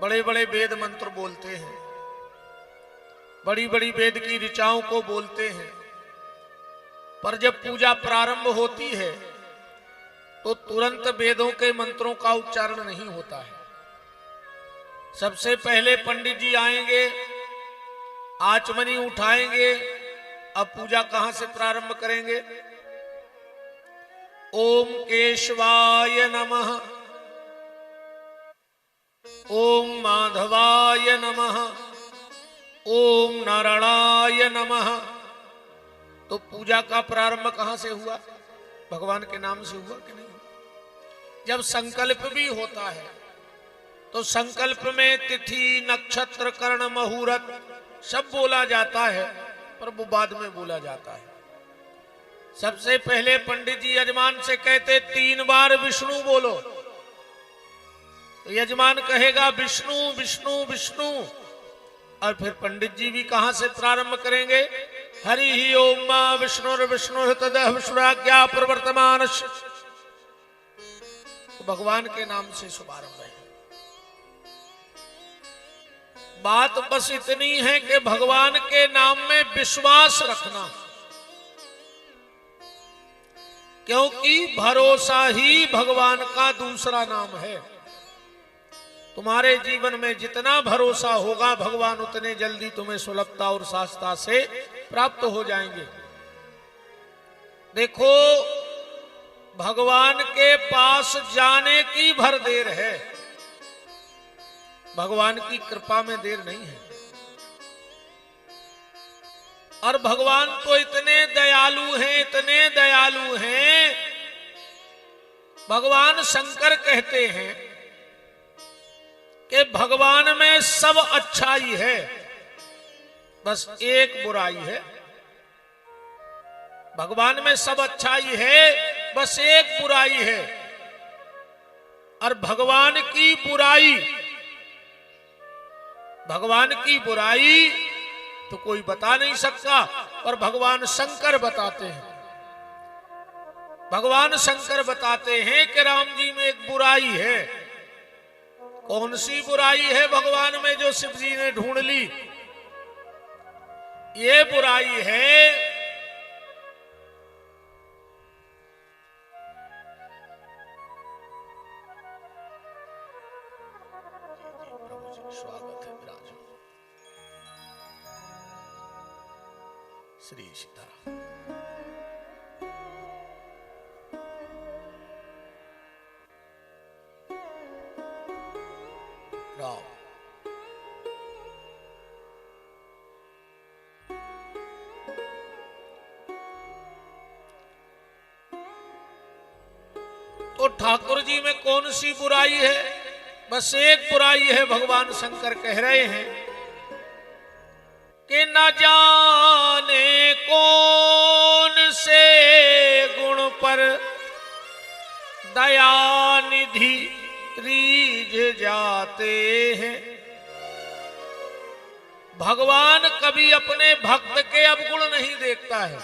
बड़े बड़े वेद मंत्र बोलते हैं, बड़ी बड़ी वेद की ऋचाओं को बोलते हैं, पर जब पूजा प्रारंभ होती है तो तुरंत वेदों के मंत्रों का उच्चारण नहीं होता है। सबसे पहले पंडित जी आएंगे, आचमनी उठाएंगे। अब पूजा कहां से प्रारंभ करेंगे? ओम केशवाय नमः, ओम माधवाय नमः, ओम नारायणाय नमः। तो पूजा का प्रारंभ कहां से हुआ? भगवान के नाम से हुआ कि नहीं? जब संकल्प भी होता है तो संकल्प में तिथि, नक्षत्र, कर्ण, मुहूर्त सब बोला जाता है, पर वो बाद में बोला जाता है। सबसे पहले पंडित जी यजमान से कहते 3 बार विष्णु बोलो, तो यजमान कहेगा विष्णु विष्णु विष्णु। और फिर पंडित जी भी कहां से प्रारंभ करेंगे? हरि ही ओम मा विष्णुर्विष्णुर तदः विष्णुराज्ञा प्रवर्तमान। तो भगवान के नाम से शुभारंभ है। बात बस इतनी है कि भगवान के नाम में विश्वास रखना, क्योंकि भरोसा ही भगवान का दूसरा नाम है। तुम्हारे जीवन में जितना भरोसा होगा, भगवान उतने जल्दी तुम्हें सुलभता और शास्त्रता से प्राप्त हो जाएंगे। देखो, भगवान के पास जाने की भर देर है, भगवान की कृपा में देर नहीं है। और भगवान तो इतने दयालु हैं, इतने दयालु हैं। भगवान शंकर कहते हैं कि भगवान में सब अच्छाई है, बस एक बुराई है। भगवान में सब अच्छाई है, बस एक बुराई है। और भगवान की बुराई तो कोई बता नहीं सकता, और भगवान शंकर बताते हैं। भगवान शंकर बताते हैं कि राम जी में एक बुराई है। कौन सी बुराई है भगवान में जो शिव जी ने ढूंढ ली? ये बुराई है स्वागत है विराज श्री सीताराम। राम तो ठाकुर जी में कौन सी बुराई है? बस एक बुराई है। भगवान शंकर कह रहे हैं कि न जाने कौन से गुण पर दयानिधि रीझ जाते हैं। भगवान कभी अपने भक्त के अवगुण नहीं देखता है,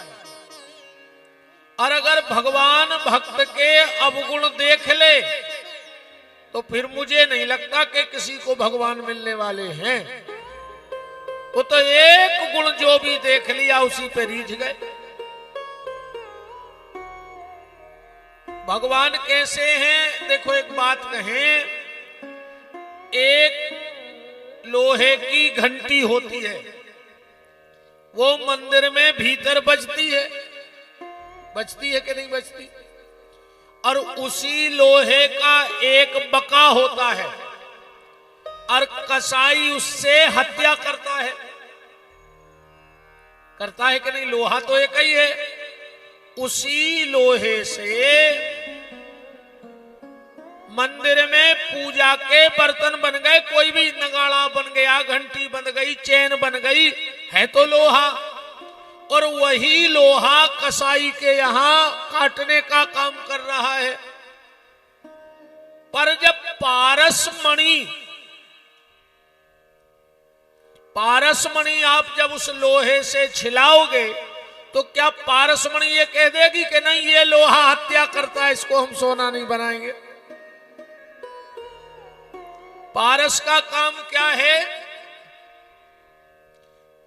और अगर भगवान भक्त के अवगुण देख ले तो फिर मुझे नहीं लगता कि किसी को भगवान मिलने वाले हैं। वो तो एक गुण जो भी देख लिया उसी पे रीझ गए। भगवान कैसे हैं? देखो, एक बात कहें, एक लोहे की घंटी होती है, वो मंदिर में भीतर बजती है। बजती है कि नहीं बजती? और उसी लोहे का एक बका होता है, और कसाई उससे हत्या करता है कि नहीं? लोहा तो एक ही है। उसी लोहे से मंदिर में पूजा के बर्तन बन गए। कोई भी नगाड़ा बन गया, घंटी बन गई, चैन बन गई, है तो लोहा। और वही लोहा कसाई के यहां काटने का काम कर रहा है। पर जब पारसमणि आप जब उस लोहे से छिलाओगे तो क्या पारसमणि ये कह देगी कि नहीं, ये लोहा हत्या करता है, इसको हम सोना नहीं बनाएंगे? पारस का काम क्या है?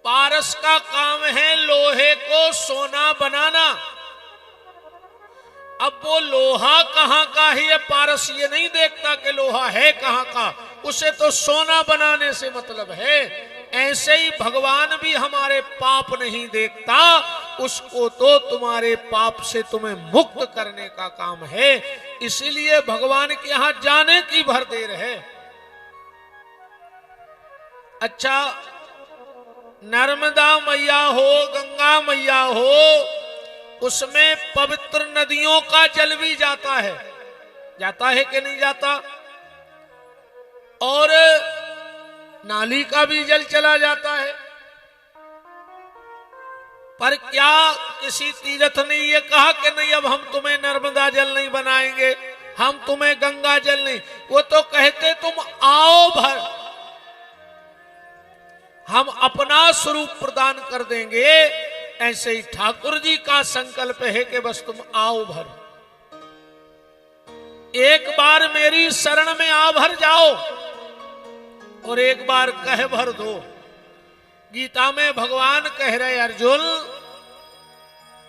पारस का काम है लोहे को सोना बनाना। अब वो लोहा कहां का है ये पारस ये नहीं देखता कि लोहा है कहां का, उसे तो सोना बनाने से मतलब है। ऐसे ही भगवान भी हमारे पाप नहीं देखता, उसको तो तुम्हारे पाप से तुम्हें मुक्त करने का काम है। इसीलिए भगवान के यहां जाने की भर देर है। अच्छा, नर्मदा मैया हो, गंगा मैया हो, उसमें पवित्र नदियों का जल भी जाता है कि नहीं जाता? और नाली का भी जल चला जाता है। पर क्या किसी तीर्थ ने ये कहा कि नहीं अब हम तुम्हें नर्मदा जल नहीं बनाएंगे, हम तुम्हें गंगा जल नहीं? वो तो कहते तुम आओ भर, हम अपना स्वरूप प्रदान कर देंगे। ऐसे ही ठाकुर जी का संकल्प है कि बस तुम आओ भर, एक बार मेरी शरण में आ भर जाओ और एक बार कह भर दो। गीता में भगवान कह रहे अर्जुन,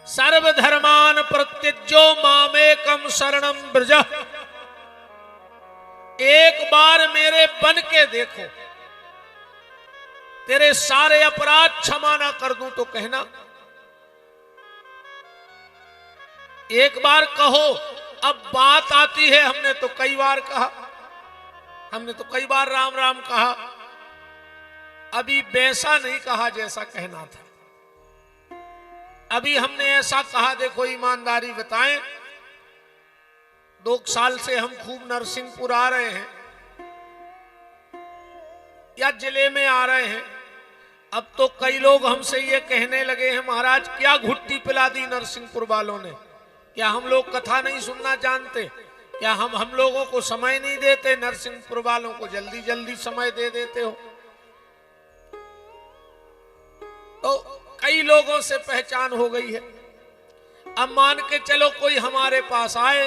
सर्वधर्मान प्रत्यज्यो मामेकम शरणम ब्रज। एक बार मेरे बन के देखो, तेरे सारे अपराध क्षमा ना कर दूं तो कहना। एक बार कहो। अब बात आती है, हमने तो कई बार कहा, हमने तो कई बार राम राम कहा, अभी वैसा नहीं कहा जैसा कहना था। अभी हमने ऐसा कहा, देखो ईमानदारी बताएं, 2 साल से हम खूब नरसिंहपुर आ रहे हैं या जिले में आ रहे हैं। अब तो कई लोग हमसे ये कहने लगे हैं, महाराज क्या घुट्टी पिला दी नरसिंहपुर वालों ने, क्या हम लोग कथा नहीं सुनना जानते, क्या हम लोगों को समय नहीं देते, नरसिंहपुर वालों को जल्दी जल्दी समय दे देते हो। तो कई लोगों से पहचान हो गई है। अब मान के चलो कोई हमारे पास आए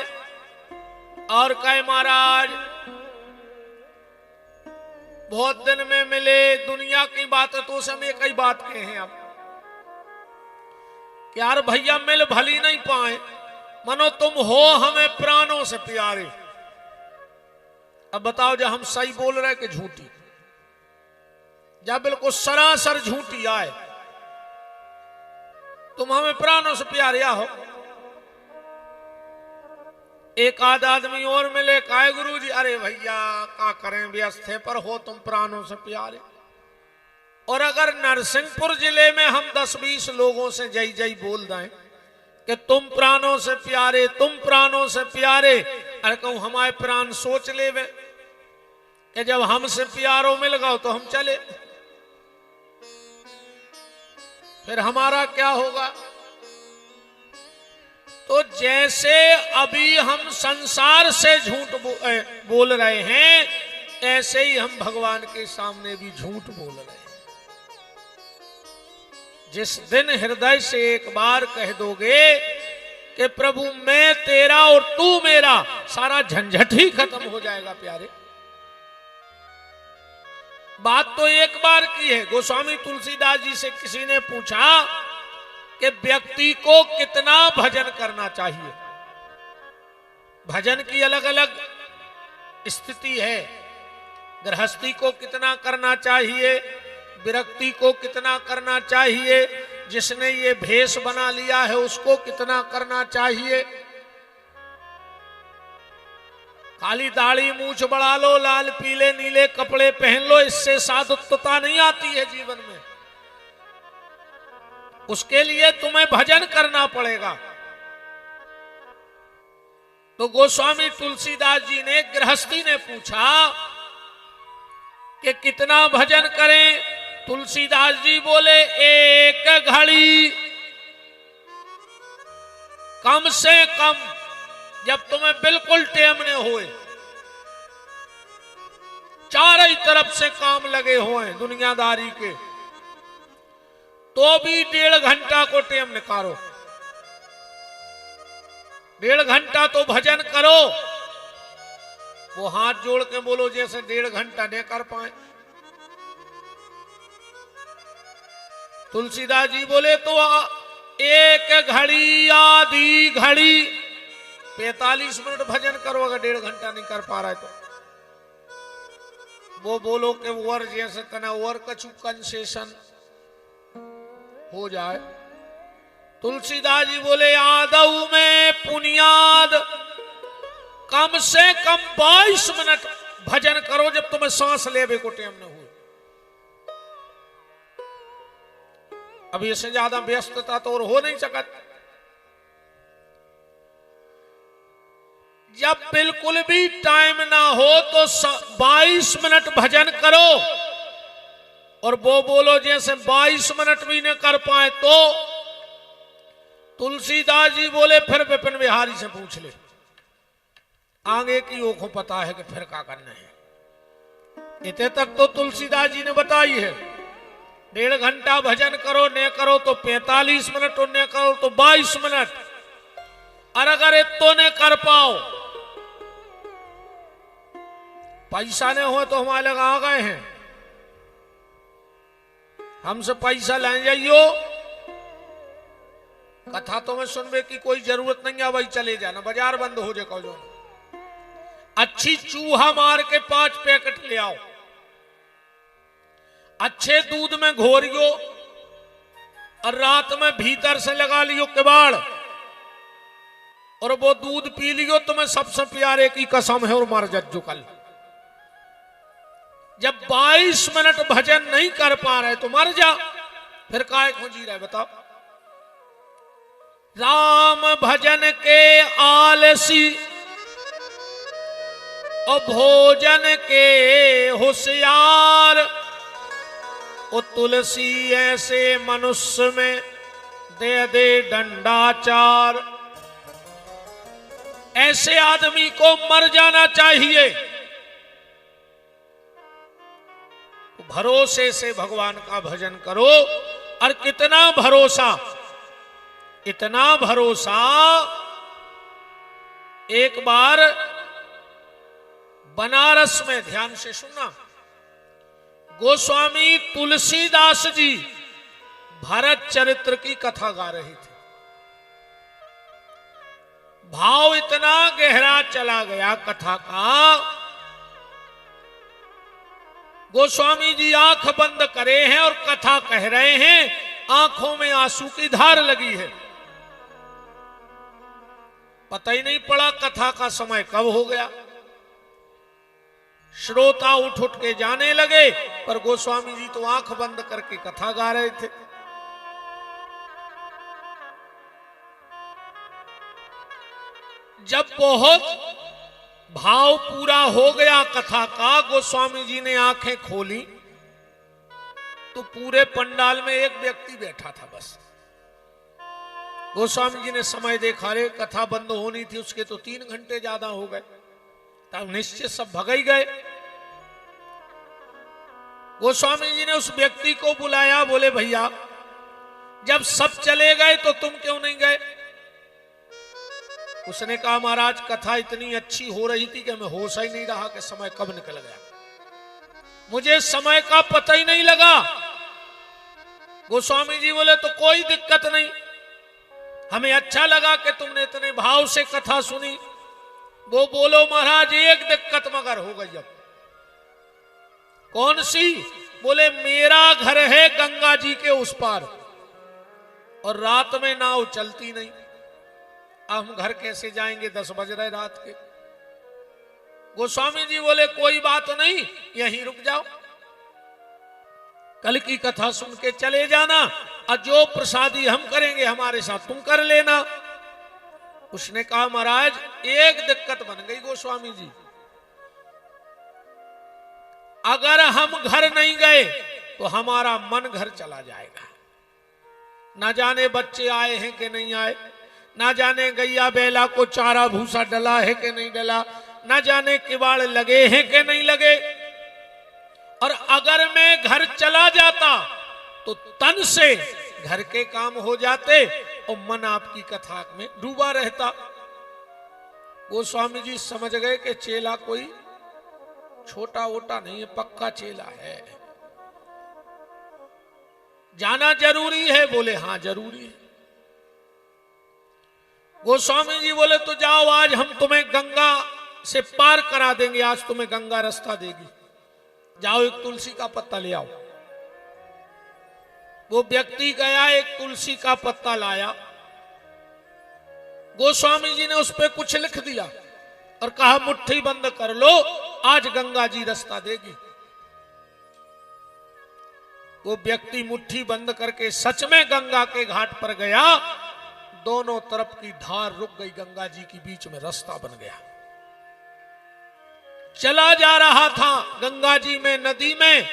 और कहे महाराज बहुत दिन में मिले, दुनिया की बात है, तो समय कई बात कहे हैं आप, यार भैया मिल भली नहीं पाए, मनो तुम हो हमें प्राणों से प्यारे। अब बताओ जब हम सही बोल रहे कि झूठी? जब बिल्कुल सरासर झूठी आए, तुम हमें प्राणों से प्यारे हो। एक आध आदमी और मिले, काय गुरु जी, अरे भैया क्या करें व्यस्त है, पर हो तुम प्राणों से प्यारे। और अगर नरसिंहपुर जिले में हम 10-20 लोगों से जय जय बोल दें कि तुम प्राणों से प्यारे, तुम प्राणों से प्यारे, अरे कहूं हमारे प्राण सोच ले वे कि जब हमसे प्यारो मिल गए तो हम चले, फिर हमारा क्या होगा? तो जैसे अभी हम संसार से झूठ बोल रहे हैं, ऐसे ही हम भगवान के सामने भी झूठ बोल रहे हैं। जिस दिन हृदय से एक बार कह दोगे कि प्रभु मैं तेरा और तू मेरा, सारा झंझट ही खत्म हो जाएगा प्यारे। बात तो एक बार की है। गोस्वामी तुलसीदास जी से किसी ने पूछा कि व्यक्ति को कितना भजन करना चाहिए। भजन की अलग अलग स्थिति है। गृहस्थी को कितना करना चाहिए, विरक्ति को कितना करना चाहिए, जिसने ये भेष बना लिया है उसको कितना करना चाहिए। काली दाढ़ी मूछ बढ़ा लो, लाल पीले नीले कपड़े पहन लो, इससे साधुत्वता नहीं आती है जीवन में। उसके लिए तुम्हें भजन करना पड़ेगा। तो गोस्वामी तुलसीदास जी ने, गृहस्थी ने पूछा कि कितना भजन करें। तुलसीदास जी बोले एक घड़ी कम से कम, जब तुम्हें बिल्कुल टेम न होए, चारों तरफ से काम लगे हुए दुनियादारी के, तो भी 1.5 घंटा को टेम निकालो। 1.5 घंटा तो भजन करो। वो हाथ जोड़ के बोलो जैसे 1.5 घंटा नहीं कर पाए। तुलसीदास जी बोले तो एक घड़ी आधी घड़ी 45 मिनट भजन करो, अगर 1.5 घंटा नहीं कर पा रहा है तो। वो बोलो कि और जैसे तना और कछु कंसेशन हो जाए। तुलसीदास जी बोले आदऊ में पुनियाद कम से कम 22 मिनट भजन करो, जब तुम्हें सांस लेवे को टाइम न हो। अब इससे ज्यादा व्यस्तता तो और हो नहीं सकत। जब बिल्कुल भी टाइम ना हो तो 22 मिनट भजन करो, और वो बोलो जैसे 22 मिनट भी न कर पाए तो तुलसीदास जी बोले फिर विपिन बिहारी से पूछ ले, आगे की ओखों पता है कि फिर क्या करना है। इतने तक तो तुलसीदास जी ने बताई है। 1.5 घंटा भजन करो, न करो तो 45 मिनट, और न करो तो 22 मिनट। और अगर इतो ने कर पाओ, पैसा नहीं हो तो हमारे लगा आ गए हैं, हमसे पैसा ले जाइयो, कथा तो मैं सुनबे की कोई जरूरत नहीं है, भाई चले जाना, बाजार बंद हो जाए। जो अच्छी चूहा मार के 5 पैकेट ले आओ, अच्छे दूध में घोरियो, और रात में भीतर से लगा लियो किवाड़, और वो दूध पी लियो, तुम्हें सबसे प्यारे की कसम है, और मर जज्जो कल। जब 22 मिनट भजन नहीं कर पा रहे तो मर जा, फिर काहे को जी रहे बताओ। राम भजन के आलसी और भोजन के होशियार, ओ तुलसी ऐसे मनुष्य में दे दे दंडाचार। ऐसे आदमी को मर जाना चाहिए। भरोसे से भगवान का भजन करो। और कितना भरोसा, इतना भरोसा, एक बार बनारस में, ध्यान से सुनना, गोस्वामी तुलसीदास जी भरत चरित्र की कथा गा रहे थे। भाव इतना गहरा चला गया कथा का, गोस्वामी जी आंख बंद करे हैं और कथा कह रहे हैं, आंखों में आंसू की धार लगी है। पता ही नहीं पड़ा कथा का समय कब हो गया। श्रोता उठ उठ के जाने लगे, पर गोस्वामी जी तो आंख बंद करके कथा गा रहे थे। जब बहुत भाव पूरा हो गया कथा का, गोस्वामी जी ने आंखें खोली तो पूरे पंडाल में एक व्यक्ति बैठा था बस। गोस्वामी जी ने समय देखा, रे कथा बंद होनी थी उसके तो 3 घंटे ज्यादा हो गए, तब निश्चित सब भग ही गए। गोस्वामी जी ने उस व्यक्ति को बुलाया, बोले भैया जब सब चले गए तो तुम क्यों नहीं गए? उसने कहा महाराज कथा इतनी अच्छी हो रही थी कि मैं होश ही नहीं रहा कि समय कब निकल गया, मुझे समय का पता ही नहीं लगा। गोस्वामी जी बोले तो कोई दिक्कत नहीं, हमें अच्छा लगा कि तुमने इतने भाव से कथा सुनी। वो बोलो महाराज एक दिक्कत मगर हो गई। अब कौन सी? बोले मेरा घर है गंगा जी के उस पार और रात में नाव चलती नहीं, अब हम घर कैसे जाएंगे? 10 बज रहे रात के। गोस्वामी जी बोले कोई बात नहीं, यहीं रुक जाओ, कल की कथा सुन के चले जाना, और जो प्रसादी हम करेंगे हमारे साथ तुम कर लेना। उसने कहा महाराज एक दिक्कत बन गई गोस्वामी जी, अगर हम घर नहीं गए तो हमारा मन घर चला जाएगा। ना जाने बच्चे आए हैं कि नहीं आए, ना जाने गैया बैला को चारा भूसा डला है कि नहीं डला, ना जाने किवाड़ लगे हैं कि नहीं लगे। और अगर मैं घर चला जाता तो तन से घर के काम हो जाते और मन आपकी कथा में डूबा रहता। गोस्वामी जी समझ गए कि चेला कोई छोटा वोटा नहीं है, पक्का चेला है। जाना जरूरी है? बोले हाँ जरूरी है। गोस्वामी जी बोले तो जाओ, आज हम तुम्हें गंगा से पार करा देंगे, आज तुम्हें गंगा रास्ता देगी। जाओ एक तुलसी का पत्ता ले आओ। वो व्यक्ति गया, एक तुलसी का पत्ता लाया। गोस्वामी जी ने उस पर कुछ लिख दिया और कहा मुट्ठी बंद कर लो, आज गंगा जी रास्ता देगी। वो व्यक्ति मुट्ठी बंद करके सच में गंगा के घाट पर गया। दोनों तरफ की धार रुक गई, गंगा जी के बीच में रास्ता बन गया। चला जा रहा था गंगा जी में, नदी में,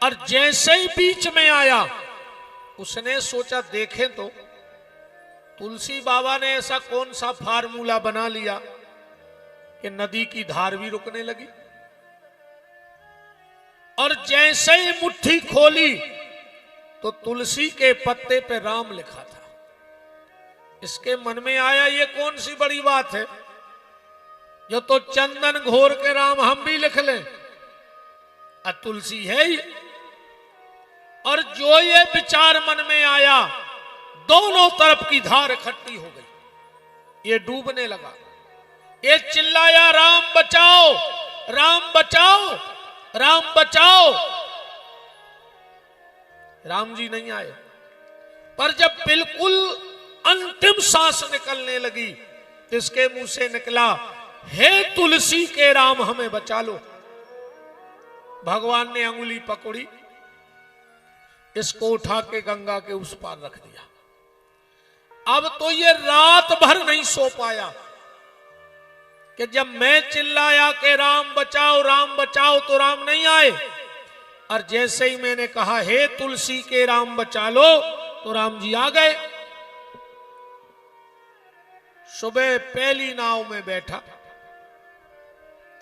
और जैसे ही बीच में आया, उसने सोचा देखें तो तुलसी बाबा ने ऐसा कौन सा फार्मूला बना लिया कि नदी की धार भी रुकने लगी। और जैसे ही मुट्ठी खोली तो तुलसी के पत्ते पे राम लिखा था। इसके मन में आया ये कौन सी बड़ी बात है, जो तो चंदन घोर के राम हम भी लिख लें, तुलसी है ही। और जो ये विचार मन में आया, दोनों तरफ की धार इकट्ठी हो गई। ये डूबने लगा। ये चिल्लाया राम बचाओ, राम बचाओ, राम बचाओ। राम जी नहीं आए। पर जब बिल्कुल अंतिम सांस निकलने लगी, इसके मुंह से निकला, हे तुलसी के राम हमें बचा लो। भगवान ने अंगुली पकड़ी, इसको उठा के गंगा के उस पार रख दिया। अब तो ये रात भर नहीं सो पाया कि जब मैं चिल्लाया कि राम बचाओ, तो राम नहीं आए। और जैसे ही मैंने कहा हे तुलसी के राम बचा लो, तो राम जी आ गए। सुबह पहली नाव में बैठा,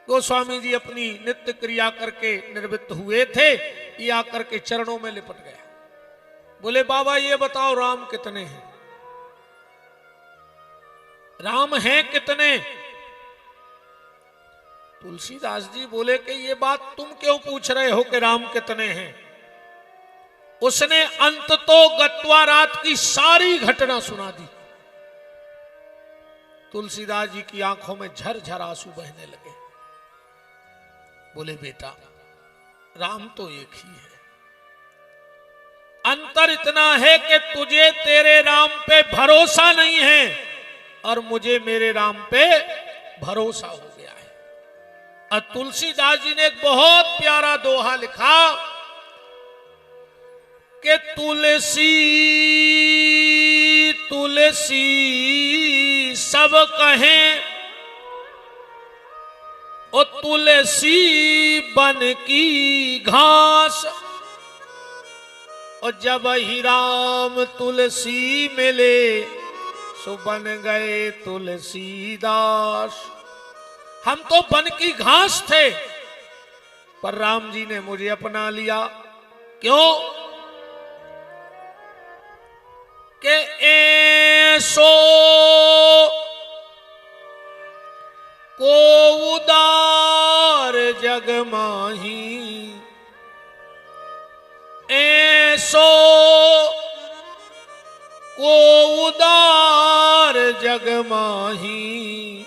गोस्वामी जी अपनी नित्य क्रिया करके निवृत्त हुए थे। ये आकर के चरणों में लिपट गया। बोले बाबा ये बताओ राम कितने हैं? राम हैं कितने? तुलसीदास जी बोले कि ये बात तुम क्यों पूछ रहे हो कि राम कितने हैं? उसने अंत तो गत्वा रात की सारी घटना सुना दी। तुलसीदास जी की आंखों में झरझर आंसू बहने लगे। बोले बेटा राम तो एक ही है, अंतर इतना है कि तुझे तेरे राम पे भरोसा नहीं है और मुझे मेरे राम पे भरोसा हो गया है। और तुलसीदास जी ने एक बहुत प्यारा दोहा लिखा कि तुलसी तुलसी सब कहें, ओ तुलसी बन की घास। और जब ही राम तुलसी मिले, सो बन गए तुलसीदास। हम तो बन की घास थे, पर राम जी ने मुझे अपना लिया। क्यों? कि ऐसो को उदार जग माही, ऐसो को उदार जग माही।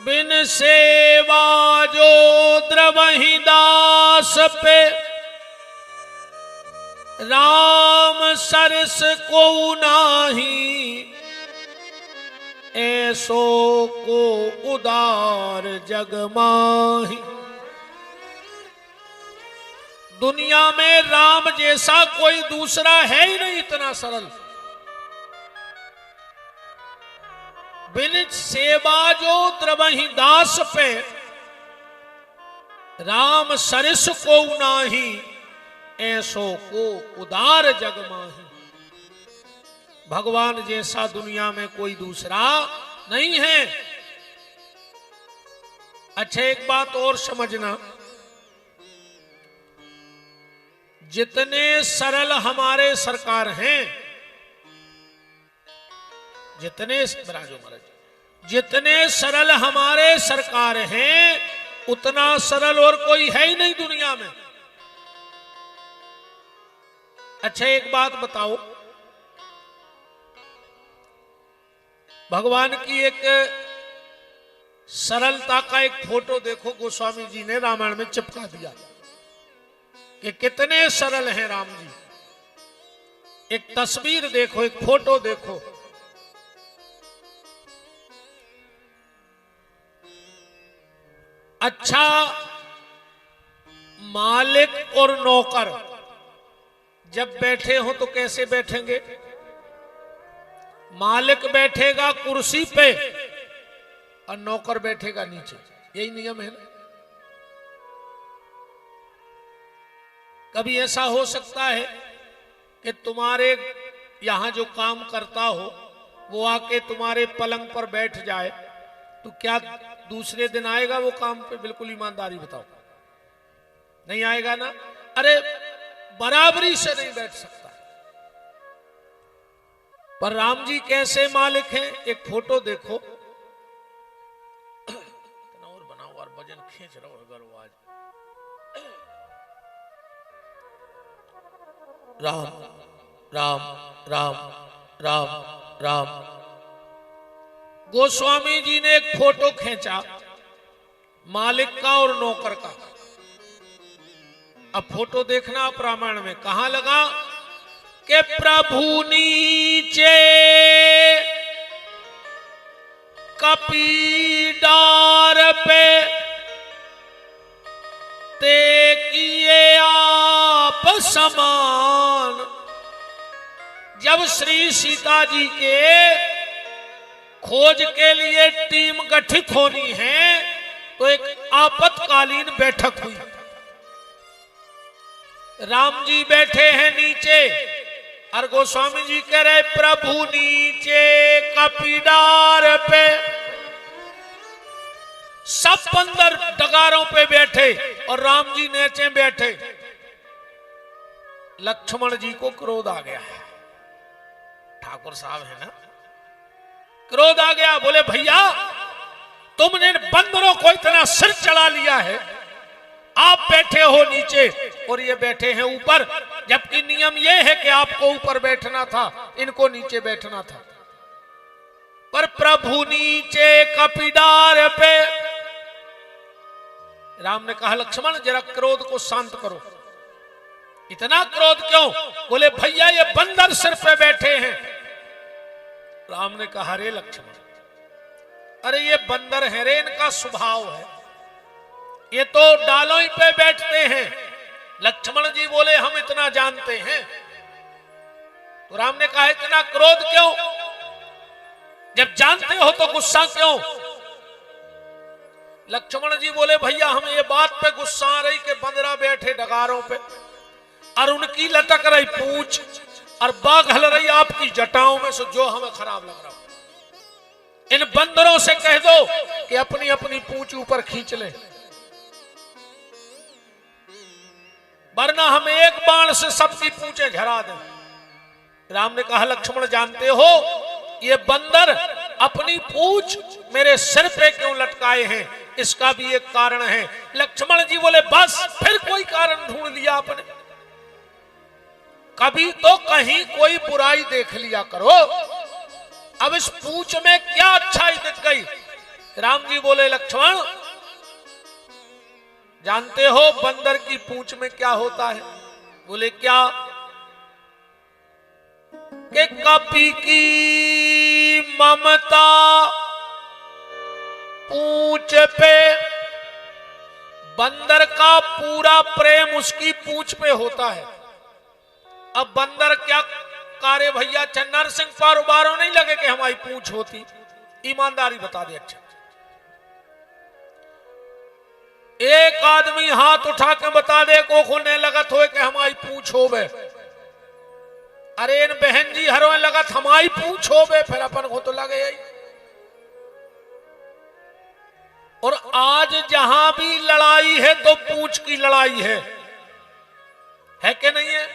बिन सेवा जो द्रवहि दास पे, राम सरस को नाही। ऐसो को उदार जग माही। दुनिया में राम जैसा कोई दूसरा है ही नहीं, इतना सरल। बिन सेवा जो द्रवहि दास पे, राम सरस को नाही। ऐसो को उदार जग माही। भगवान जैसा दुनिया में कोई दूसरा नहीं है। अच्छा एक बात और समझना, जितने सरल हमारे सरकार हैं, जितने सरल हमारे सरकार हैं, उतना सरल और कोई है ही नहीं दुनिया में। अच्छा एक बात बताओ, भगवान की एक सरलता का एक फोटो देखो, गोस्वामी जी ने रामायण में चिपका दिया कि कितने सरल हैं राम जी। एक तस्वीर देखो, एक फोटो देखो। अच्छा, मालिक और नौकर जब बैठे हो तो कैसे बैठेंगे? मालिक बैठेगा कुर्सी पे और नौकर बैठेगा नीचे, यही नियम है ना। कभी ऐसा हो सकता है कि तुम्हारे यहां जो काम करता हो वो आके तुम्हारे पलंग पर बैठ जाए, तो क्या दूसरे दिन आएगा वो काम पे? बिल्कुल ईमानदारी बताओ, नहीं आएगा ना। अरे बराबरी से नहीं बैठ सकता। पर राम जी कैसे मालिक हैं, एक फोटो देखो। और बनाओ और वजन खींच रहा अगर वो आज। राम राम राम राम राम। गोस्वामी जी ने एक फोटो खींचा मालिक का और नौकर का। अब फोटो देखना आप रामायण में कहां लगा कि प्रभु नीचे कपीडार पे ते किए आप समान। जब श्री सीता जी के खोज के लिए टीम गठित होनी है तो एक आपातकालीन बैठक हुई। राम जी बैठे हैं नीचे और गोस्वामी जी कह रहे प्रभु नीचे कपीडार पे। सब बंदर डगारों पे बैठे और राम जी नीचे बैठे। लक्ष्मण जी को क्रोध आ गया है, ठाकुर साहब है ना, क्रोध आ गया। बोले भैया तुमने बंदरों को इतना सिर चढ़ा लिया है, आप बैठे हो नीचे और ये बैठे हैं ऊपर, जबकि नियम ये है कि आपको ऊपर बैठना था, इनको नीचे बैठना था। पर प्रभु नीचे कपीडार पे। राम ने कहा लक्ष्मण जरा क्रोध को शांत करो। इतना क्रोध क्यों? बोले भैया ये बंदर सिर पे बैठे हैं। राम ने कहा रे लक्ष्मण, अरे ये बंदर है रे, इनका स्वभाव है, ये तो डालों पे बैठते हैं। लक्ष्मण जी बोले हम इतना जानते हैं। तो राम ने कहा इतना क्रोध क्यों? जब जानते हो तो गुस्सा क्यों? लक्ष्मण जी बोले भैया हम ये बात पे गुस्सा आ रही कि बंदरा बैठे डगारों पे और उनकी लटक रही पूंछ और बाघ हल रही आपकी जटाओं में से, जो हमें खराब लग रहा। इन बंदरों से कह दो कि अपनी अपनी पूंछ ऊपर खींच ले, वरना हम एक बाण से सबकी पूंछें झरा दें। राम ने कहा लक्ष्मण जानते हो ये बंदर अपनी पूंछ मेरे सिर पे क्यों लटकाए हैं, इसका भी एक कारण है। लक्ष्मण जी बोले बस फिर कोई कारण ढूंढ लिया आपने। कभी तो कहीं कोई बुराई देख लिया करो, अब इस पूंछ में क्या अच्छाई दिख गई? राम जी बोले लक्ष्मण जानते हो बंदर की पूंछ में क्या होता है? बोले क्या? कि कपी की ममता पूंछ पे, बंदर का पूरा प्रेम उसकी पूंछ पे होता है। अब बंदर क्या कार्य भैया, चन्नर सिंह पारोबारों नहीं लगे कि हमारी पूंछ होती, ईमानदारी बता दे। अच्छा एक आदमी हाथ उठा के बता दे को खोलने लगत हो कि हमारी पूंछ हो बे, अरे इन बहन जी हरों लगत हमारी पूंछ हो बे, फिर अपन को तो लगे यही। और आज जहां भी लड़ाई है तो पूंछ की लड़ाई है कि नहीं है?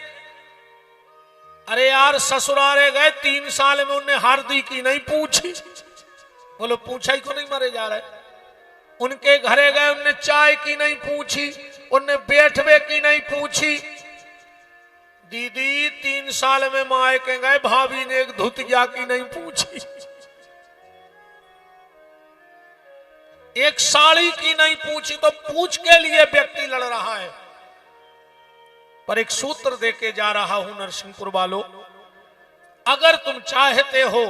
अरे यार ससुरारे गए 3 साल में उन्हें हार्दी की नहीं पूछी, बोलो पूछा ही को नहीं मरे जा रहे। उनके घरे गए, उनने चाय की नहीं पूछी, उनने बैठवे की नहीं पूछी। दीदी 3 साल में माए के गए, भाभी ने एक धुतिया की नहीं पूछी, एक साड़ी की नहीं पूछी। तो पूछ के लिए व्यक्ति लड़ रहा है। पर एक सूत्र देके जा रहा हूं नरसिंहपुर वालों, अगर तुम चाहते हो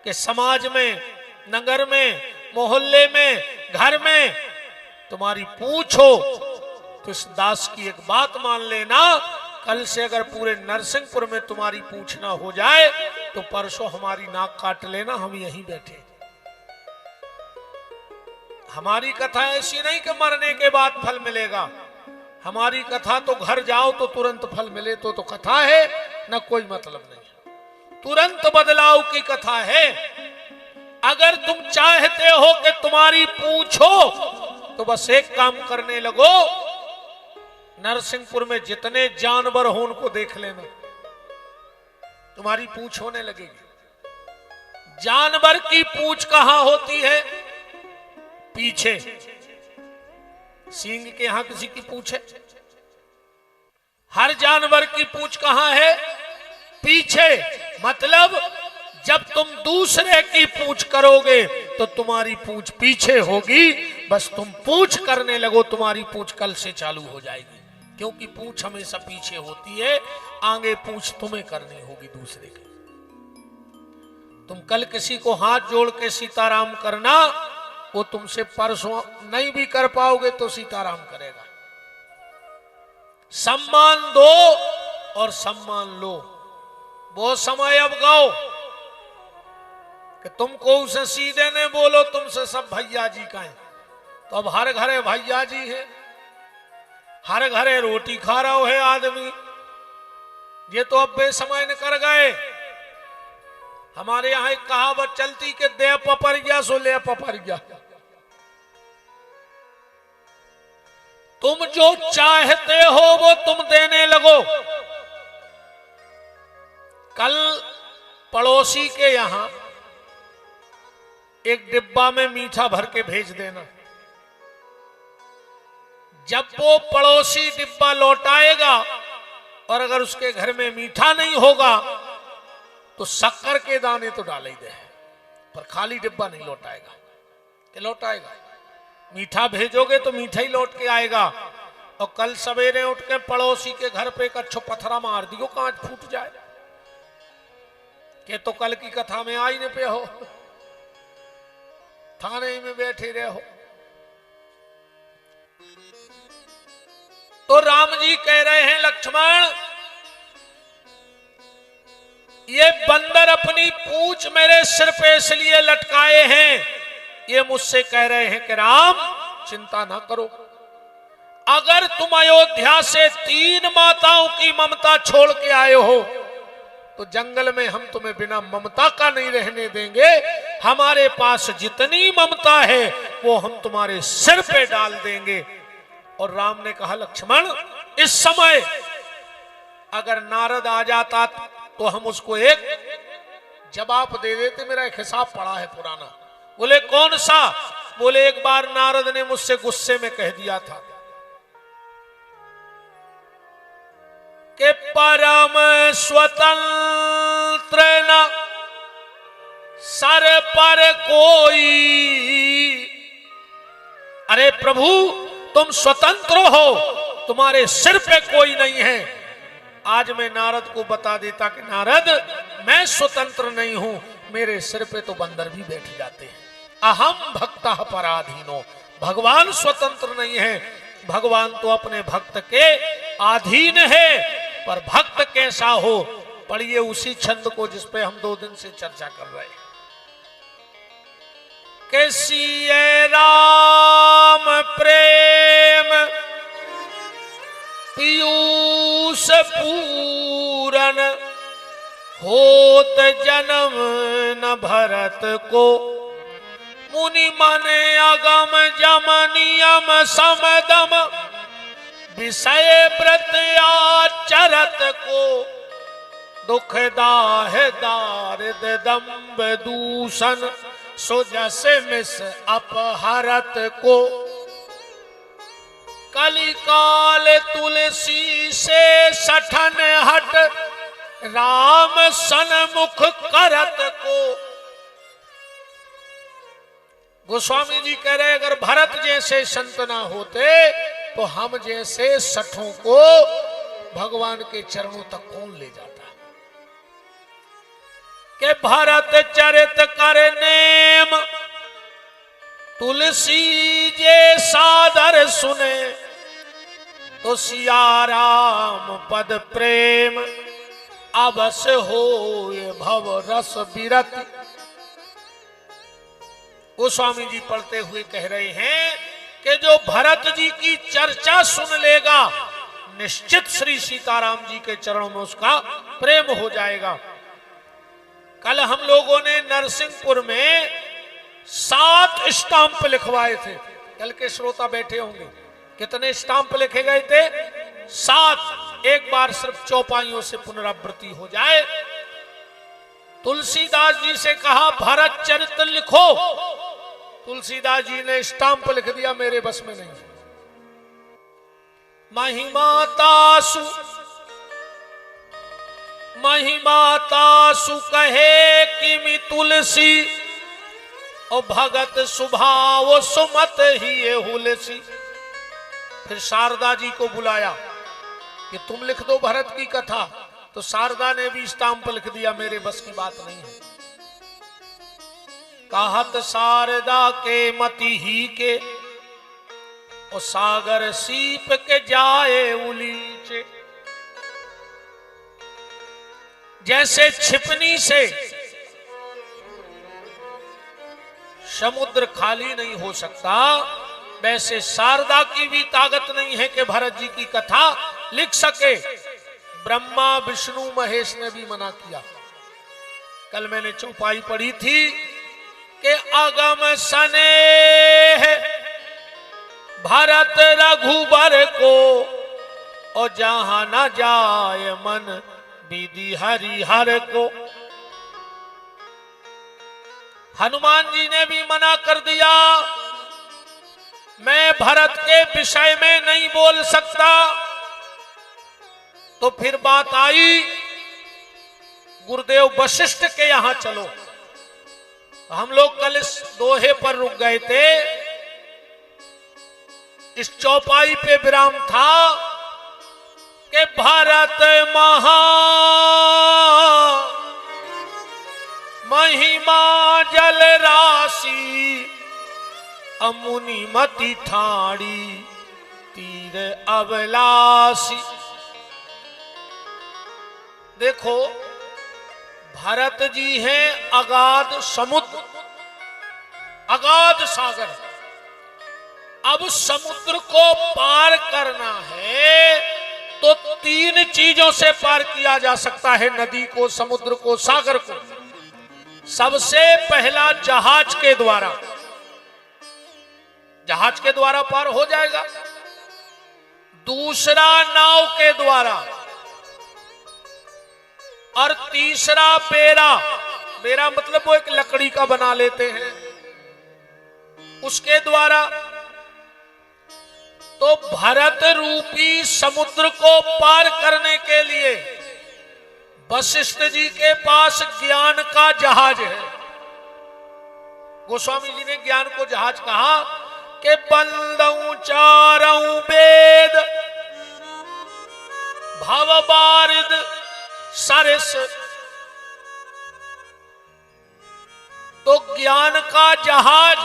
कि समाज में, नगर में, मोहल्ले में, घर में तुम्हारी पूछ हो, तो इस दास की एक बात मान लेना, कल से अगर पूरे नरसिंहपुर में तुम्हारी पूछ ना हो जाए तो परसों हमारी नाक काट लेना, हम यहीं बैठे। हमारी कथा ऐसी नहीं कि मरने के बाद फल मिलेगा। हमारी कथा तो घर जाओ तो तुरंत फल मिले तो कथा है, ना कोई मतलब नहीं है। तुरंत बदलाव की कथा है। अगर तुम चाहते हो कि तुम्हारी पूछो तो बस एक काम करने लगो, नरसिंहपुर में जितने जानवर हो उनको देख लेना, तुम्हारी पूछ होने लगेगी। जानवर की पूछ कहां होती है? पीछे। सींग के यहां किसी की पूछ है? हर जानवर की पूछ कहां है? पीछे। मतलब जब तुम दूसरे की पूछ करोगे तो तुम्हारी पूछ पीछे होगी। बस तुम पूछ करने लगो, तुम्हारी पूछ कल से चालू हो जाएगी, क्योंकि पूछ हमेशा पीछे होती है, आगे पूछ तुम्हें करनी होगी दूसरे की। तुम कल किसी को हाथ जोड़ के सीताराम करना, वो तुमसे परसों नहीं भी कर पाओगे तो सीताराम करेगा। सम्मान दो और सम्मान लो। वो समय अब गाओ कि तुमको उसे सीधे ने बोलो, तुमसे सब भैया जी कहें। तो अब हर घरे भैया जी है, हर घरे रोटी खा रहा है आदमी। ये तो अब बेसमय न कर गए। हमारे यहां एक कहावत चलती कि दे पपरिया सो ले पपरिया। तुम जो चाहते हो वो तुम देने लगो। कल पड़ोसी के यहां एक डिब्बा में मीठा भर के भेज देना। जब वो पड़ोसी डिब्बा लौटाएगा और अगर उसके घर में मीठा नहीं होगा तो शक्कर के दाने तो डाल ही दे, पर खाली डिब्बा नहीं लौटाएगा। कि लौटाएगा? मीठा भेजोगे तो मीठा ही लौट के आएगा। और कल सवेरे उठ के पड़ोसी के घर पे एक अच्छो पत्थरा मार दियो, कांच फूट जाए। के तो कल की कथा में आई न पे हो, थाने में बैठे रहे हो। तो राम जी कह रहे हैं, लक्ष्मण ये बंदर अपनी पूंछ मेरे सिर पे इसलिए लटकाए हैं, ये मुझसे कह रहे हैं कि राम चिंता ना करो, अगर तुम अयोध्या से 3 माताओं की ममता छोड़ के आए हो तो जंगल में हम तुम्हें बिना ममता का नहीं रहने देंगे। हमारे पास जितनी ममता है वो हम तुम्हारे सिर पे डाल देंगे। और राम ने कहा, लक्ष्मण इस समय अगर नारद आ जाता तो हम उसको एक जवाब दे देते। मेरा एक हिसाब पड़ा है पुराना। बोले कौन सा? बोले एक बार नारद ने मुझसे गुस्से में कह दिया था कि परम स्वतंत्र न सर पर कोई। अरे प्रभु तुम स्वतंत्र हो, तुम्हारे सिर पे कोई नहीं है। आज मैं नारद को बता देता कि नारद मैं स्वतंत्र नहीं हूं, मेरे सिर पे तो बंदर भी बैठ जाते हैं। अहम भक्तः पराधीनो। भगवान स्वतंत्र नहीं है, भगवान तो अपने भक्त के अधीन है। पर भक्त कैसा हो, पढ़िए उसी छंद को जिस पे हम 2 दिन से चर्चा कर रहे हैं। कैसी राम प्रेम पीयूष पूरन, होत जन्म न भरत को। मुनि मने अगम जम नियम समदम, विषय व्रत आचरत को। दुख दाह दारिद दंभ दूषण, सो जैसे मिस अपहरत को कलिकाल तुलसी से सठन हट राम सन्मुख करत को। गोस्वामी जी कह रहे अगर भरत जैसे संत ना होते तो हम जैसे सठों को भगवान के चरणों तक कौन ले जाता। के भरत चरित कर नेम तुलसी जे सादर सुने तो सिया राम पद प्रेम अवश्य हो ये भव रस विरत। गोस्वामी जी पढ़ते हुए कह रहे हैं कि जो भरत जी की चर्चा सुन लेगा निश्चित श्री सीताराम जी के चरणों में उसका प्रेम हो जाएगा। कल हम लोगों ने नरसिंहपुर में 7 स्टाम्प लिखवाए थे। कल के श्रोता बैठे होंगे, कितने स्टाम्प लिखे गए थे? 7। एक बार सिर्फ चौपाइयों से पुनरावृत्ति हो जाए। तुलसीदास जी से कहा भरत चरित्र लिखो, तुलसीदास जी ने स्टाम्प लिख दिया, मेरे बस में नहीं। महिमातासु कहे कि तुलसी और भगत सुभाव सुमत ही ये हुलसी। फिर शारदा जी को बुलाया कि तुम लिख दो भरत की कथा, तो शारदा ने भी स्टाम्प लिख दिया, मेरे बस की बात नहीं है। कहत शारदा के मति ही के और सागर सीप के जाए उलीचे। जैसे छिपनी से समुद्र खाली नहीं हो सकता, वैसे शारदा की भी ताकत नहीं है कि भरत जी की कथा लिख सके। ब्रह्मा विष्णु महेश ने भी मना किया। कल मैंने चौपाई पढ़ी थी कि अगम स्नेह भरत रघुबर को और जहां न जाए मन विधि हरिहर को। हनुमान जी ने भी मना कर दिया, मैं भरत के विषय में नहीं बोल सकता। तो फिर बात आई गुरुदेव वशिष्ठ के यहां चलो। हम लोग कल इस दोहे पर रुक गए थे। इस चौपाई पे विराम था कि भरत महिमा जल राशि अमुनि मति ठाड़ी तीर अबलासी। देखो भरत जी हैं अगाध समुद्र, अगाध सागर। अब समुद्र को पार करना है तो 3 चीजों से पार किया जा सकता है, नदी को, समुद्र को, सागर को। सबसे पहला जहाज के द्वारा, जहाज के द्वारा पार हो जाएगा। दूसरा नाव के द्वारा, और तीसरा बेड़ा। बेड़ा मतलब वो एक लकड़ी का बना लेते हैं, उसके द्वारा। तो भरत रूपी समुद्र को पार करने के लिए वशिष्ठ जी के पास ज्ञान का जहाज है। गोस्वामी जी ने ज्ञान को जहाज कहा कि बंदऊ चारऊ वेद भवबारिद सरस। तो ज्ञान का जहाज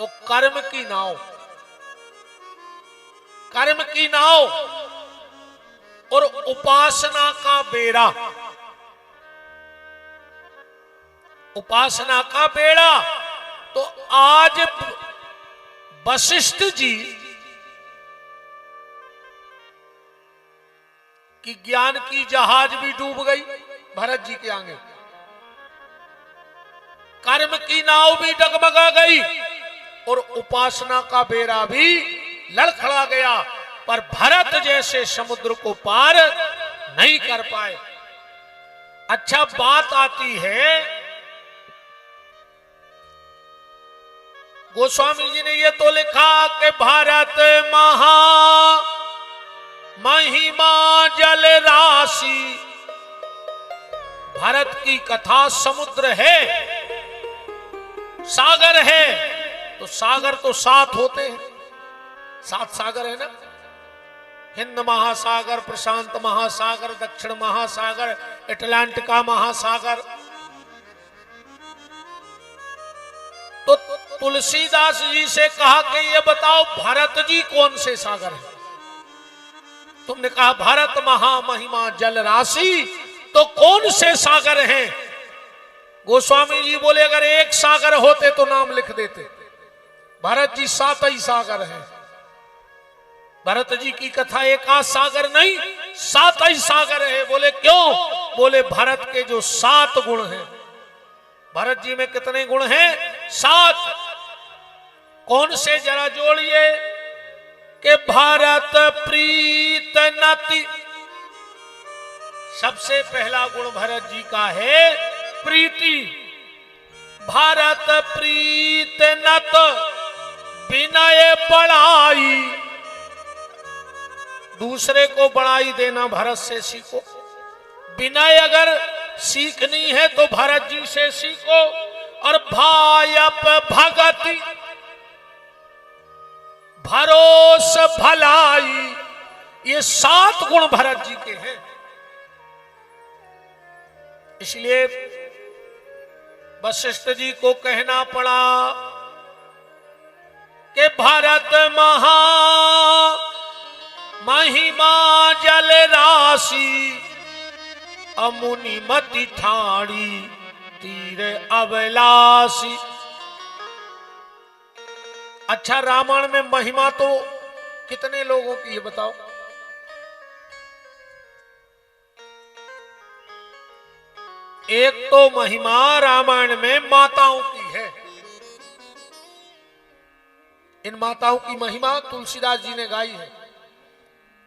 और कर्म की नाव, कर्म की नाव और उपासना का बेड़ा, उपासना का बेड़ा। तो आज वशिष्ठ जी की ज्ञान की जहाज भी डूब गई भरत जी के आगे, कर्म की नाव भी डगमगा गई और उपासना का बेड़ा भी लड़खड़ा गया। पर भरत जैसे समुद्र को पार नहीं कर पाए। अच्छा बात आती है गोस्वामी जी ने ये तो लिखा कि भारत महिमा जल राशि, भारत की कथा समुद्र है, सागर है। तो सागर तो 7 होते हैं, 7 सागर है ना, हिंद महासागर, प्रशांत महासागर, दक्षिण महासागर, अटलांटिका महासागर। तो तुलसीदास जी से कहा कि ये बताओ भरत जी कौन से सागर है? तुमने कहा भारत महामहिमा जल राशि, तो कौन से सागर हैं? गोस्वामी जी बोले अगर एक सागर होते तो नाम लिख देते। भरत जी 7 ही सागर हैं। भरत जी की कथा एक आध सागर नहीं, 7 ही सागर है। बोले क्यों? बोले भरत के जो 7 गुण हैं। भरत जी में कितने गुण हैं? 7। कौन से जरा जोड़िए कि भारत प्रीत नति, सबसे पहला गुण भरत जी का है प्रीति। भारत प्रीत नत विनय बड़ाई, दूसरे को बड़ाई देना भरत से सीखो। विनय अगर सीखनी है तो भरत जी से सीखो। और भायप भगति भरोस भलाई, ये 7 गुण भरत जी के हैं। इसलिए वशिष्ठ जी को कहना पड़ा कि भारत महिमा जल राशि, अमुनि मति ठाणी तीर अभिलाषी। अच्छा, रामायण में महिमा तो कितने लोगों की है बताओ? एक तो महिमा रामायण में माताओं की है। इन माताओं की महिमा तुलसीदास जी ने गाई है।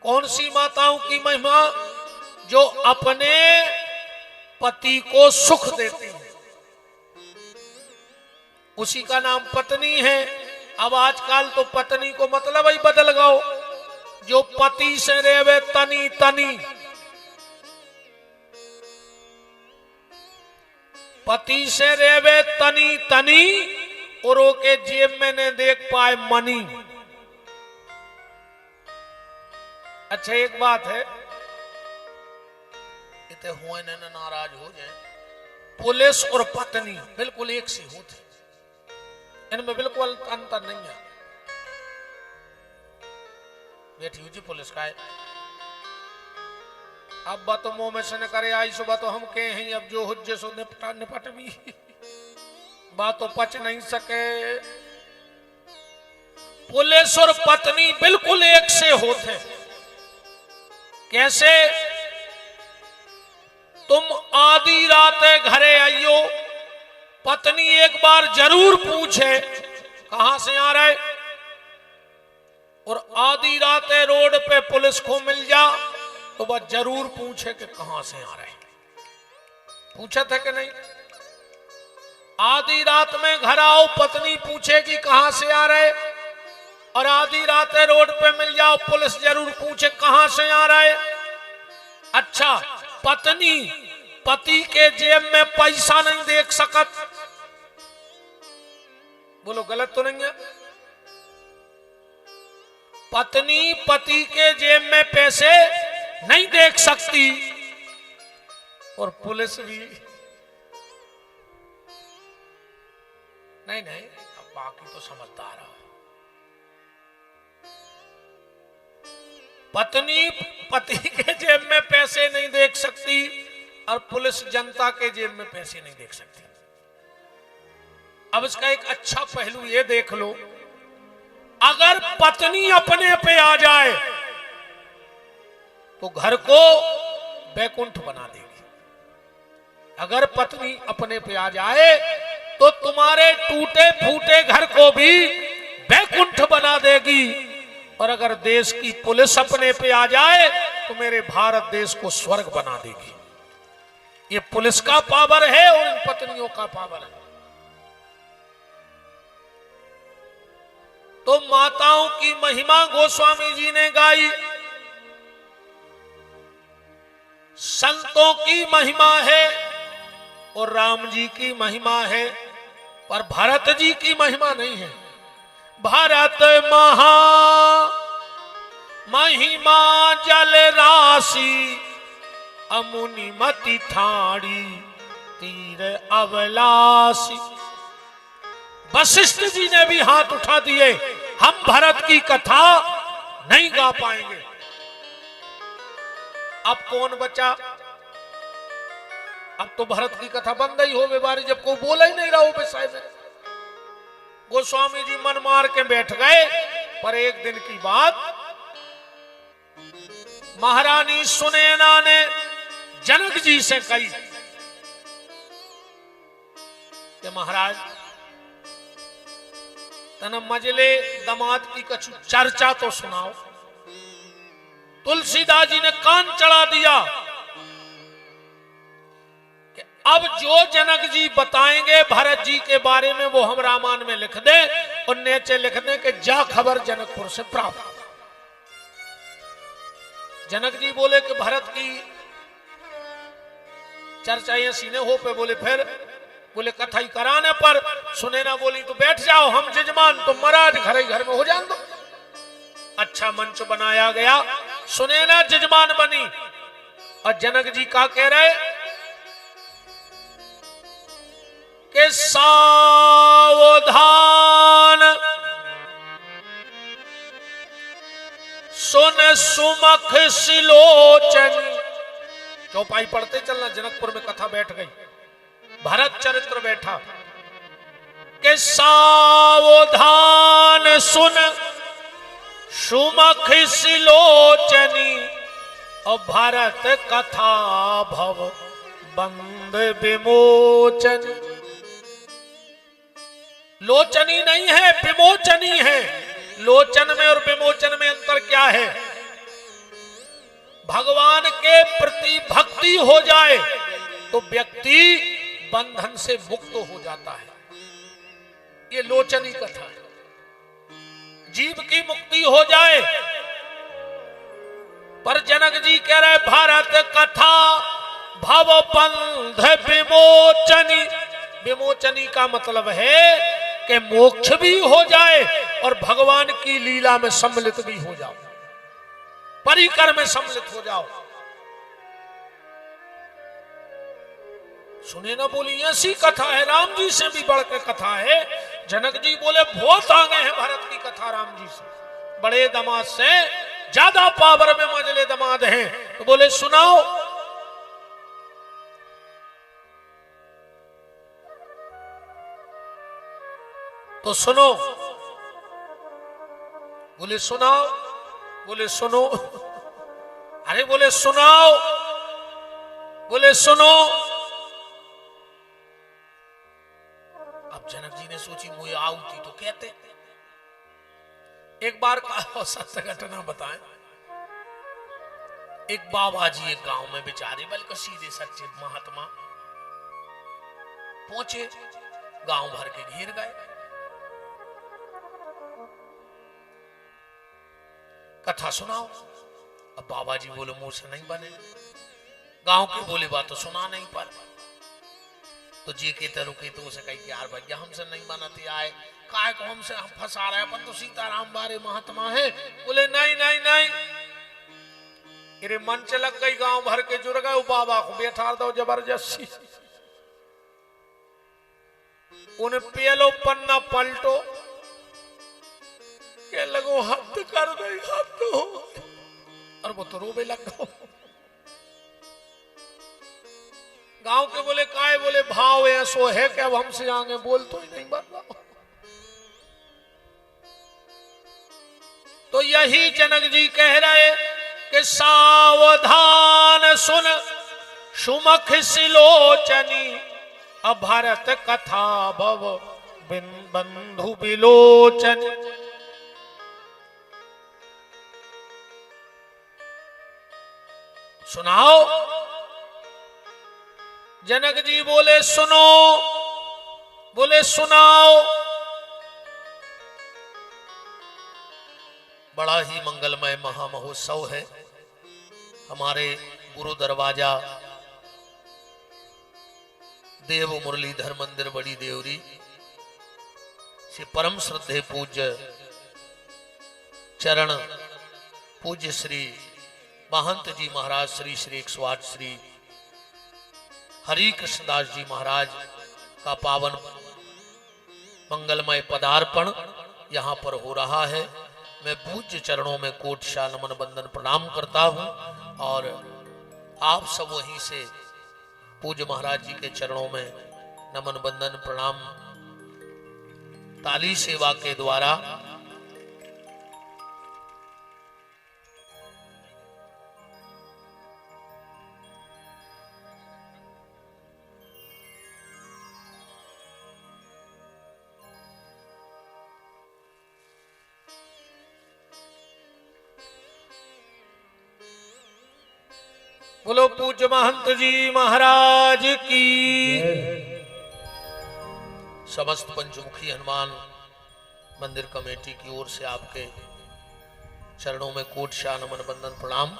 कौन सी माताओं की महिमा? जो अपने पति को सुख देती है, उसी का नाम पत्नी है। अब आजकल तो पत्नी को मतलब ही बदल गओ। जो पति से रेवे तनी तनी, पति से रेवे तनी तनी, और के जेब में ने देख पाए मनी। अच्छा, एक बात है, इतने हुए न नाराज हो जाए, पुलिस और पत्नी बिल्कुल एक सी होती, इनमें बिल्कुल अंतर नहीं है। बेटी हुई जी पुलिस का है, अब बात तो मुंह में से न करे आई, सुबह तो हम कहे हैं अब जो हुज्जे सो निपट भी बात तो पच नहीं सके। पुलिस और पत्नी बिल्कुल एक से होते। कैसे? तुम आधी रात घरे आइयो, पत्नी एक बार जरूर पूछे कहां से आ रहे, और आधी रात रोड पे पुलिस को मिल जा तो वह जरूर पूछे कि कहां से आ रहे। पूछा था कि नहीं? आधी रात में घर आओ, पत्नी पूछे कि कहां से आ रहे, और आधी रात रोड पे मिल जाओ, पुलिस जरूर पूछे कहां से आ रहे। अच्छा, पत्नी पति के जेब में पैसा नहीं देख सकत, बोलो गलत तो नहीं है? पत्नी पति के जेब में पैसे नहीं देख सकती, और पुलिस भी नहीं। अब बाकी तो समझदार है। पत्नी पति के जेब में पैसे नहीं देख सकती, और पुलिस जनता के जेब में पैसे नहीं देख सकती। अब इसका एक अच्छा पहलू ये देख लो, अगर पत्नी अपने पे आ जाए तो घर को बैकुंठ बना देगी। अगर पत्नी अपने पे आ जाए तो तुम्हारे टूटे फूटे घर को भी बैकुंठ बना देगी। और अगर देश की पुलिस अपने पे आ जाए तो मेरे भारत देश को स्वर्ग बना देगी। ये पुलिस का पावर है और इन पत्नियों का पावर है। तो माताओं की महिमा गोस्वामी जी ने गाई, संतों की महिमा है और राम जी की महिमा है, पर भरत जी की महिमा नहीं है। भरत महा महिमा जल राशि, अमुनि मति ठाड़ी तीर अवलासी। वशिष्ठ जी ने भी हाथ उठा दिए, हम भरत की कथा नहीं गा पाएंगे। अब कौन बचा? अब तो भरत की कथा बंद ही हो बेबारी, जब कोई बोला ही नहीं रहा हो विषय में। गोस्वामी जी मन मार के बैठ गए। पर एक दिन की बात, महारानी सुनैना ने जनक जी से कही कि महाराज तना मजले दमाद की कछु चर्चा तो सुनाओ। तुलसीदास जी ने कान चढ़ा दिया कि अब जो जनक जी बताएंगे भरत जी के बारे में वो हम रामायण में लिख दे और नीचे लिख दे कि जा खबर जनकपुर से प्राप्त। जनक जी बोले कि भरत की चर्चा ये सीने हो पे, बोले फिर? बोले कथा ही कराने पर। सुनैना बोली तो बैठ जाओ, हम जजमान तुम महाराज घर ही घर में हो जान दो। अच्छा मंच बनाया गया, सुनैना जजमान बनी और जनक जी का कह रहे कि सावधान सुन सुमख सिलोचन। चौपाई पढ़ते चलना, जनकपुर में कथा बैठ गई, भरत चरित्र बैठा कि सावधान सुन सुमख सिलोचनी और भरत कथा भव बंद विमोचन। लोचनी नहीं है, विमोचनी है। लोचन में और विमोचन में अंतर क्या है? भगवान के प्रति भक्ति हो जाए तो व्यक्ति बंधन से मुक्त हो जाता है, ये लोचनी कथा है। जीव की मुक्ति हो जाए, पर जनक जी कह रहे भारत कथा भव बंध विमोचनी। विमोचनी का मतलब है कि मोक्ष भी हो जाए और भगवान की लीला में सम्मिलित भी हो जाओ, परिकर में सम्मिलित हो जाओ। सुनैना बोली ऐसी कथा है, राम जी से भी बढ़ के कथा है। जनक जी बोले बहुत आगे हैं भरत की कथा राम जी से, बड़े दामाद से ज्यादा पावर में मजले दामाद हैं। तो बोले सुनाओ। तो सुनो। बोले सुनाओ। बोले सुनो। अरे बोले सुनाओ। बोले सुनो। अब जनक जी ने सोची मुझे आऊ थी तो कहते। एक बार का सत्य घटना बताएं। एक बाबा जी एक गांव में बेचारे बल्कि सीधे सच्चे महात्मा पहुंचे, गांव भर के घेर गए। कथा सुनाओ। अब बाबा जी बोले मुंह से नहीं बने, गांव के बोले बात तो सुना नहीं पर। तो जी के रुके तो उसे कही कि यार भैया हमसे नहीं बनाते आए, काय को हमसे हम फंसा रहे, अपन तो सीताराम बारे महात्मा है। बोले नहीं नहीं नहीं, मेरे मन से लग गई, गांव भर के जुड़ गए, बाबा को बैठा दो जबरदस्ती। उन्हें पेलो पन्ना पलटो के लगो हद कर दे, हद हो। और वो तो रोबे लग गो। गांव के बोले काय? बोले भाव ऐसो है कि अब हमसे आगे बोल तो ही नहीं बन रहा। तो यही जनक जी कह रहे कि सावधान सुन सुमख सिलोचनी, अभरत कथा भव बंधु विलोचन। सुनाओ। जनक जी बोले सुनो। बोले सुनाओ। बड़ा ही मंगलमय महामहोत्सव है। हमारे गुरु दरवाजा देव मुरलीधर मंदिर बड़ी देवरी से परम श्रद्धेय पूज्य चरण पूज्य श्री महंत जी महाराज श्री श्री 108 श्री हरि कृष्णदास जी महाराज का पावन मंगलमय पदार्पण यहाँ पर हो रहा है। मैं पूज्य चरणों में कोटशा नमन बंदन प्रणाम करता हूँ और आप सब वहीं से पूज्य महाराज जी के चरणों में नमन बंदन प्रणाम ताली सेवा के द्वारा बोलो पूज्य महंत जी महाराज की। समस्त पंचमुखी हनुमान मंदिर कमेटी की ओर से आपके चरणों में कोटशा नमन बंदन प्रणाम।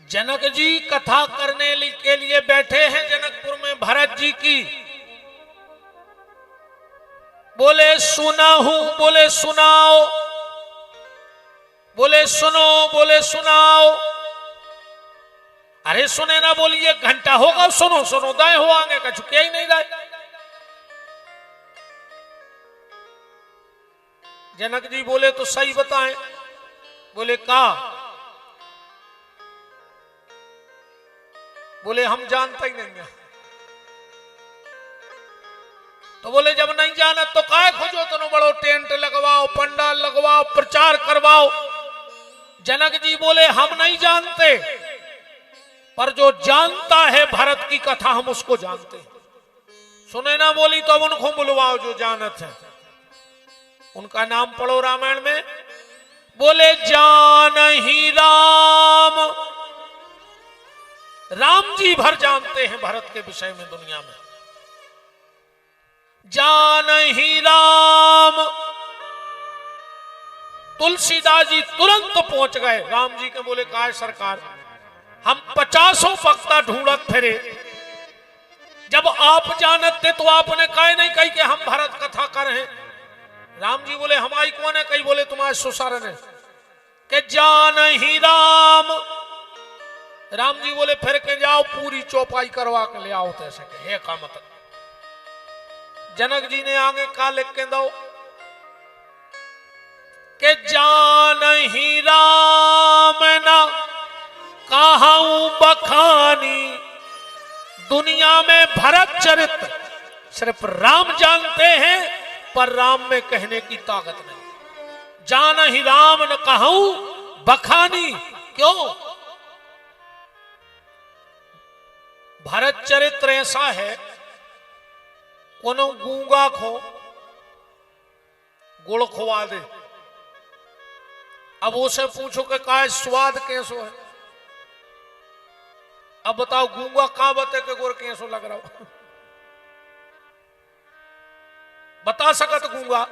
जनक जी कथा करने के लिए बैठे हैं जनकपुर में भरत जी की। बोले सुना हूं, बोले सुनाओ, बोले सुनो, बोले सुनाओ। अरे सुने ना बोलिए, घंटा होगा सुनो सुनो दाए हो आगे का चुके ही नहीं दाए। जनक जी बोले तो सही बताएं। बोले का? बोले हम जानते ही नहीं है। तो बोले जब नहीं जाना तो काय खोजो, तो बड़ो टेंट लगवाओ, पंडाल लगवाओ, प्रचार करवाओ। जनक जी बोले हम नहीं जानते, पर जो जानता है भरत की कथा हम उसको जानते हैं। सुने ना बोली तो अब उनको बुलवाओ जो जानत है। उनका नाम पढ़ो रामायण में। बोले जान ही राम, राम जी भर जानते हैं भरत के विषय में दुनिया में। जान ही राम, तुलसीदास जी तुरंत पहुंच गए राम जी के। बोले काय सरकार, हम 50 वक्ता ढूंढत फिरे, जब आप जानते तो आपने काय नहीं कही कि हम भरत कथा कर हैं। राम जी बोले हमारी कौन है कही? बोले तुम्हारे ससुर ने के जान ही राम। राम जी बोले फिर के जाओ पूरी चौपाई करवा के ले आओ। तैसे के का मतलब। जनक जी ने आगे का लिख के दो के जान ही राम ना कहूं बखानी। दुनिया में भरत चरित्र सिर्फ राम जानते हैं, पर राम में कहने की ताकत नहीं। जान ही राम न कहूं बखानी। क्यों? भरत चरित्र ऐसा है, कोनो गूंगा खो गुड़ खुआ दे, अब उसे पूछो कि का स्वाद कैसो है। अब बताओ गूंगा का बते के गुड़ कैसो लग रहा हो? बता सकत गूंगा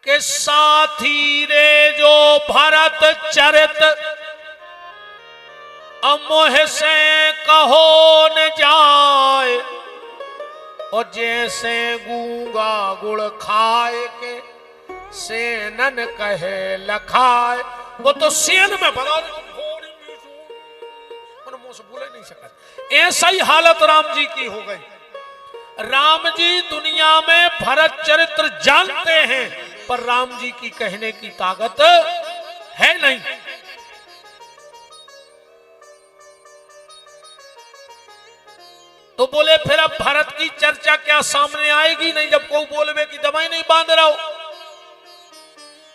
के साथी रे जो भरत चरित अमोह से कहो न जाए, और जैसे गूंगा गुड़ खाए के सेनन कहे लखाए। वो तो सेन में बना मुंह से बोले नहीं सकता। ऐसा ही हालत राम जी की हो गई। राम जी दुनिया में भरत चरित्र जानते हैं, पर राम जी की कहने की ताकत है नहीं। तो बोले फिर अब भरत की चर्चा क्या सामने आएगी नहीं, जब कोई बोलवे की दवाई नहीं बांध रहा हो।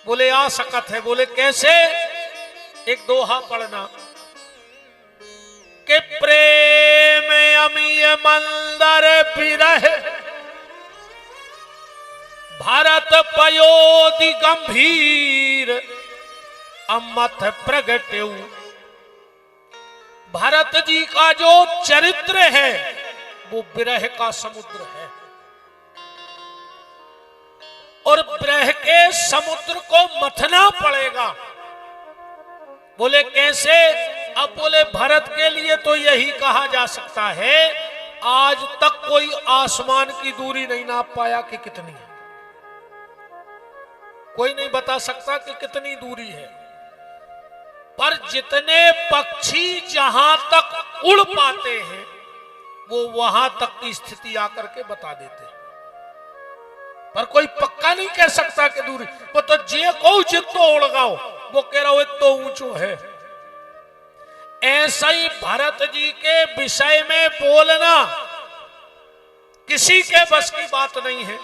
बोले आ सकत है। बोले कैसे? एक दोहा पढ़ना। कि प्रेम अमीय मंदर बिरह भरत पयोधि गंभीर अमथ प्रगट्यऊ। भरत जी का जो चरित्र है वो विरह का समुद्र है और विरह के समुद्र को मथना पड़ेगा। बोले कैसे? अब बोले भरत के लिए तो यही कहा जा सकता है, आज तक कोई आसमान की दूरी नहीं नाप पाया कि कितनी है। कोई नहीं बता सकता कि कितनी दूरी है, पर जितने पक्षी जहां तक उड़ पाते हैं वो वहां तक की स्थिति आकर के बता देते हैं, पर कोई पक्का नहीं कह सकता कि दूरी। वो तो जे को जितो उड़गाओ वो कह रहा हो तो ऊंचो है। ऐसा ही भरत जी के विषय में बोलना किसी के बस की बात नहीं है।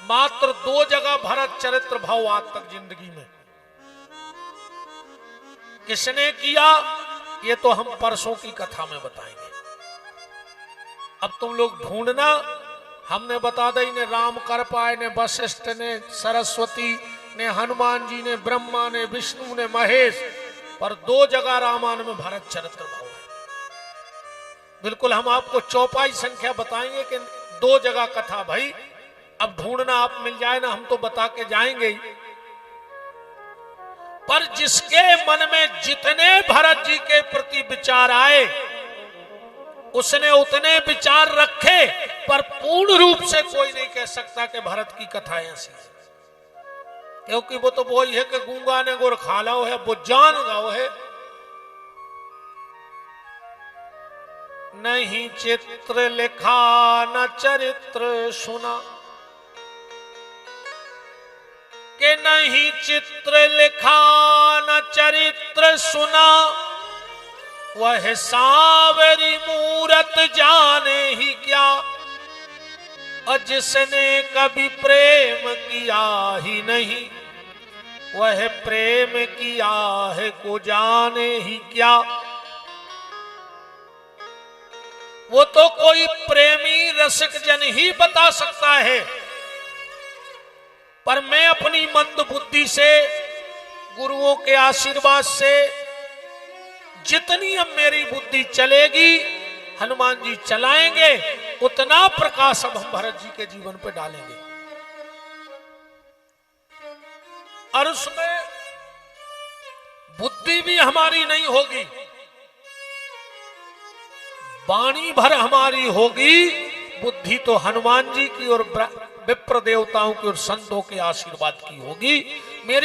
मात्र 2 जगह भरत चरित्र भाव आज तक जिंदगी में किसने किया, ये तो हम परसों की कथा में बताएंगे। अब तुम लोग ढूंढना, हमने बता दी ने राम कर पाए ने वशिष्ठ ने सरस्वती ने हनुमान जी ने ब्रह्मा ने विष्णु ने महेश, पर 2 जगह रामायण में भरत चरित्र भाव है। बिल्कुल हम आपको चौपाई संख्या बताएंगे कि 2 जगह कथा भाई। अब ढूंढना आप मिल जाए ना, हम तो बता के जाएंगे ही। पर जिसके मन में जितने भरत जी के प्रति विचार आए उसने उतने विचार रखे, पर पूर्ण रूप से कोई नहीं कह सकता कि भरत की कथा ऐसी है, क्योंकि वो तो वही है कि गूंगा ने गुर खालाओ है, वो जान गाओ है। नहीं चित्र लिखा न चरित्र सुना, कि नहीं चित्र लिखा न चरित्र सुना, वह सावरी मूरत जाने ही क्या, और जिसने कभी प्रेम किया ही नहीं, वह प्रेम किया है को जाने ही क्या। वो तो कोई प्रेमी रसिक जन ही बता सकता है, पर मैं अपनी मंद बुद्धि से गुरुओं के आशीर्वाद से जितनी अब मेरी बुद्धि चलेगी, हनुमान जी चलाएंगे, उतना प्रकाश अब हम भरत जी के जीवन पे डालेंगे। और उसमें बुद्धि भी हमारी नहीं होगी, वाणी भर हमारी होगी, बुद्धि तो हनुमान जी की और विप्र देवताओं की और संतों के आशीर्वाद की होगी। मेरी